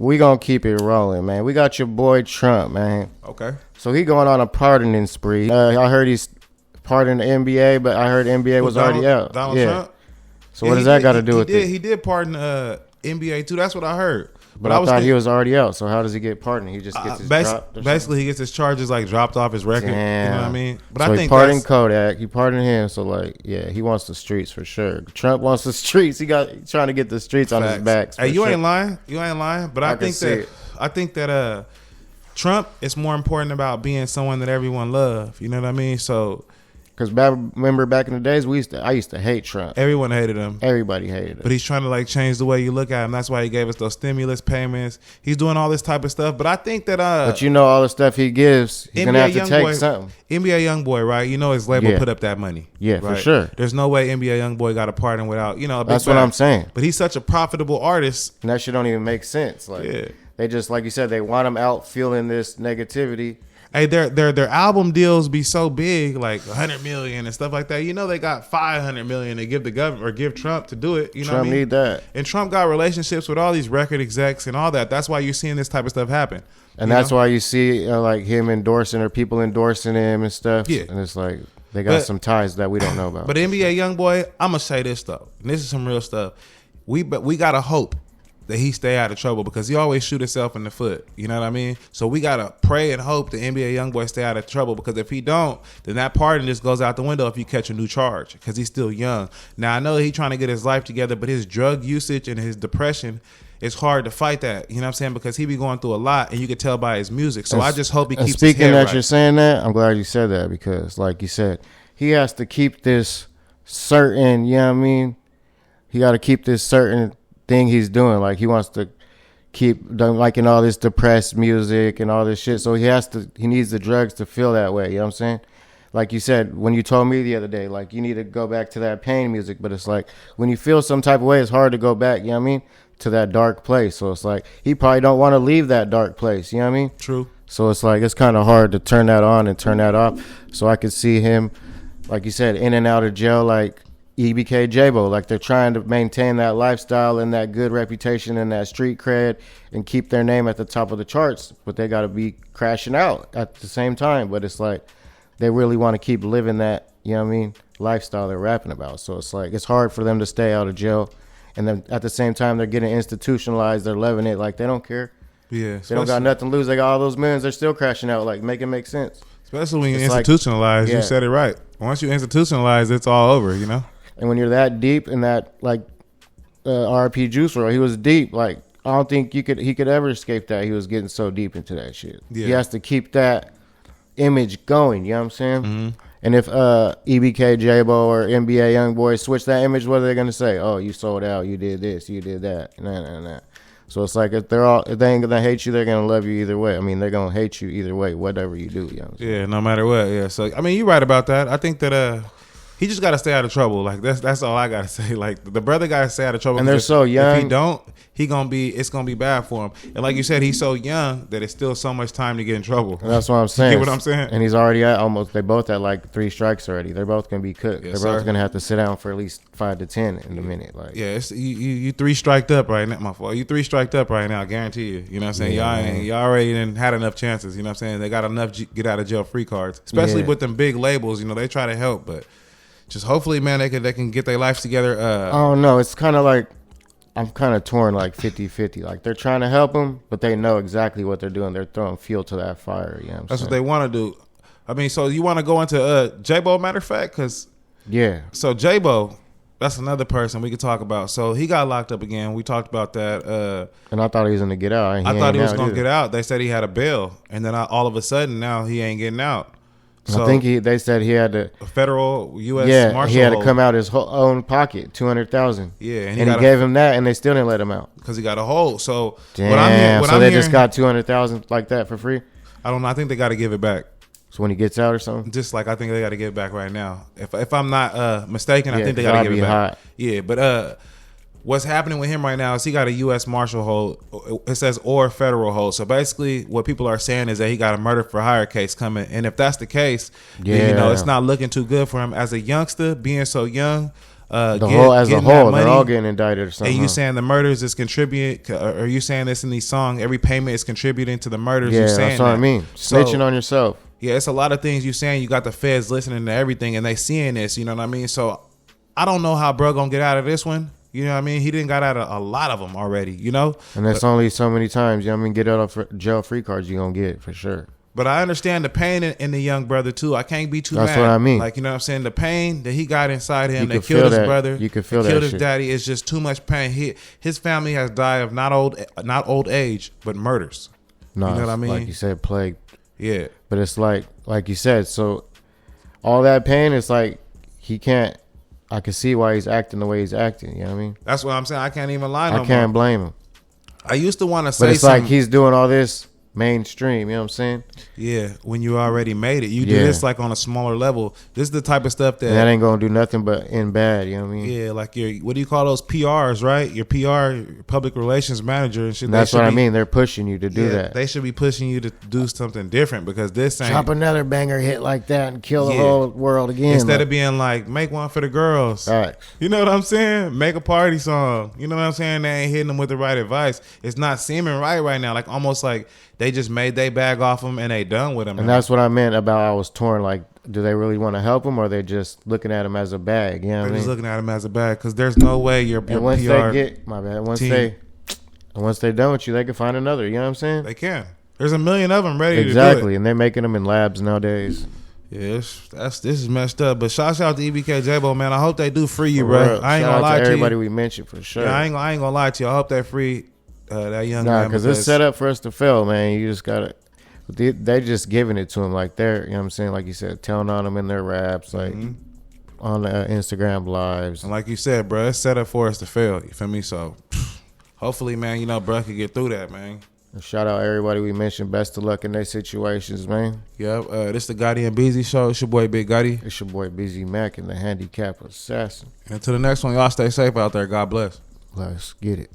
We gonna keep it rolling, man. We got your boy Trump, man. Okay. So he going on a pardoning spree. I heard he's pardoning the NBA, but I heard NBA was already out. Donald Trump? So what does that got to do with it? He did pardon NBA too. That's what I heard. But I thought he was already out. So how does he get pardoned? He just gets his dropped? Basically, he gets his charges like dropped off his record. Damn. You know what I mean? But so I he think pardoned Kodak. He pardoned him. So like, yeah, he wants the streets for sure. Trump wants the streets. He's trying to get the streets on his back. Hey, you ain't lying. You ain't lying. But I think that Trump is more important about being someone that everyone loves. You know what I mean? So. Because remember back in the days, I used to hate Trump. Everyone hated him. Everybody hated him. But he's trying to like change the way you look at him. That's why he gave us those stimulus payments. He's doing all this type of stuff. But I think that but you know all the stuff he gives, he's gonna have to take something. NBA Youngboy, right? You know his label put up that money. Yeah, right? for sure. There's no way NBA Youngboy got a pardon without a big That's what I'm saying. But he's such a profitable artist. And that shit don't even make sense. Like they just, like you said, they want him out feeling this negativity. Hey, their album deals be so big, like 100 million and stuff like that. You know, they got 500 million to give the government or give Trump to do it. You know, Trump what I mean? need that, and Trump got relationships with all these record execs and all that. That's why you're seeing this type of stuff happen. And that's why you see like him endorsing or people endorsing him and stuff. Yeah, and it's like they got some ties that we don't know about. But NBA Youngboy, I'm gonna say this though, and this is some real stuff. We gotta hope that he stay out of trouble because he always shoot himself in the foot. You know what I mean? So we gotta pray and hope the NBA Youngboy stay out of trouble, because if he don't, then that pardon just goes out the window if you catch a new charge, because he's still young. Now I know he's trying to get his life together, but his drug usage and his depression, it's hard to fight that. You know what I'm saying? Because he be going through a lot, and you can tell by his music. So I just hope he keeps his head speaking that right. You're saying that, I'm glad you said that, because like you said, he has to keep this certain, you know what I mean? He got to keep this certain thing he's doing. Like he wants to keep liking all this depressed music and all this shit. So he needs the drugs to feel that way. You know what I'm saying? Like you said, when you told me the other day, like you need to go back to that pain music, but it's like when you feel some type of way, it's hard to go back, you know what I mean? To that dark place. So it's like he probably don't want to leave that dark place. You know what I mean? True. So it's like it's kind of hard to turn that on and turn that off. So I could see him, like you said, in and out of jail, like Ebk Jaybo. Like they're trying to maintain that lifestyle and that good reputation and that street cred and keep their name at the top of the charts, but they got to be crashing out at the same time. But it's like they really want to keep living that, you know what I mean, lifestyle they're rapping about. So it's like it's hard for them to stay out of jail, and then at the same time they're getting institutionalized. They're loving it. Like they don't care. Yeah, they don't got nothing to lose. They got all those millions. They're still crashing out. Like make it make sense. Especially when you institutionalize. You said it right. Once you institutionalize, it's all over. You know. And when you're that deep in that, like RP Juice WRLD, he was deep. Like I don't think he could ever escape that. He was getting so deep into that shit. Yeah. He has to keep that image going. You know what I'm saying? Mm-hmm. And if Ebk Jaybo or NBA Youngboy switch that image, what are they gonna say? Oh, you sold out. You did this. You did that. Nah. So it's like if they ain't gonna hate you, they're gonna love you either way. I mean, they're gonna hate you either way, whatever you do. You know what I'm saying? Yeah, no matter what. Yeah. So I mean, you're right about that. I think that he just got to stay out of trouble. Like that's all I got to say. Like the brother got to stay out of trouble. And they're so young. If he don't, it's gonna be bad for him. And like you said, he's so young that it's still so much time to get in trouble. And that's what I'm saying. You get what I'm saying? And he's already at they both at like 3 strikes already. They're both gonna be cooked. Yes, they're both gonna have to sit down for at least 5 to 10 in a minute. Like it's you 3 striked up right now. My fault. You 3 striked up right now. I guarantee you. You know what I'm saying? Y'all already done had enough chances. You know what I'm saying? They got enough get out of jail free cards, especially with them big labels. You know they try to help, but. Just hopefully, man, they can get their lives together. I don't know. It's kind of like I'm kind of torn, like 50-50. Like they're trying to help them, but they know exactly what they're doing. They're throwing fuel to that fire. You know That's what they want to do. I mean, so you want to go into Jaybo, matter of fact, because So Jaybo, that's another person we could talk about. So he got locked up again. We talked about that. And I thought he was going to get out. I thought he was going to get out. They said he had a bail, and then all of a sudden now he ain't getting out. So, I think they said he had to a federal U.S. Marshal. He had to come out his own pocket, $200,000. Yeah, and he gave him that, and they still didn't let him out because he got a hold. So damn, so they just got $200,000 like that for free. I don't know. I think they got to give it back. So when he gets out or something, just like I think they got to give it back right now. If I'm not mistaken, I think they got to give it back. Hot. Yeah, but what's happening with him right now is he got a U.S. Marshal hold. It says or federal hold. So basically, what people are saying is that he got a murder for hire case coming. And if that's the case, then, it's not looking too good for him as a youngster, being so young. As a whole, they're all getting indicted or something. And you saying the murders is contributing, or you saying this in these songs? Every payment is contributing to the murders. Yeah, you're saying that's what I mean. Snitching on yourself. Yeah, it's a lot of things you saying. You got the feds listening to everything, and they seeing this. You know what I mean? So I don't know how bro gonna get out of this one. You know what I mean? He didn't got out of a lot of them already. You know, and that's only so many times. You know what I mean? Get out of jail free cards you gonna get for sure. But I understand the pain in the young brother too. I can't be too mad. That's what I mean. Like, you know what I'm saying? The pain that he got inside him that killed his brother, you can feel that killed his shit. daddy, is just too much pain. His family has died of not old age, but murders. No, you know what I mean? Like you said, plague. Yeah. But it's like you said, so all that pain, it's like he can't. I can see why he's acting the way he's acting. You know what I mean? That's what I'm saying. I can't even lie no more. I can't blame him. I used to want to say but it's like he's doing all this mainstream, you know what I'm saying? Yeah, when you already made it. You do this like on a smaller level. This is the type of stuff that ain't gonna do nothing but end bad, you know what I mean? Yeah, like your, what do you call those PRs, right? Your PR, your public relations manager and shit. And that's what I mean. They're pushing you to do that. They should be pushing you to do something different, because this ain't drop another banger hit like that and kill the whole world again. Instead of being like, make one for the girls. Right. You know what I'm saying? Make a party song. You know what I'm saying? They ain't hitting them with the right advice. It's not seeming right now. Like almost like they just made their bag off them and they done with them. And that's what I meant about I was torn. Like, do they really want to help him, or are they just looking at him as a bag? You know what I mean? They're just looking at him as a bag, because there's no way your once PR they get once they're done with you, they can find another. You know what I'm saying? They can. There's a million of them ready to do it. Exactly, and they're making them in labs nowadays. Yeah, this is messed up. But shout out to Ebk Jaybo, man. I hope they do free you, bro. I ain't gonna lie to everybody you. we mentioned for sure. Yeah, I ain't gonna lie to you. I hope they free that young man. Nah, because it's set up for us to fail, man. You just gotta. They just giving it to him like they're, you know what I'm saying, like you said, telling on them in their raps, like on the Instagram lives. And like you said, bro, it's set up for us to fail. You feel me? So hopefully, man, you know, bro, can get through that, man. And shout out everybody we mentioned. Best of luck in their situations, man. Yep. This the Gotti and Beezy show. It's your boy Big Gotti. It's your boy Busy Mac and the Handicap Assassin. And to the next one, y'all stay safe out there. God bless. Let's get it.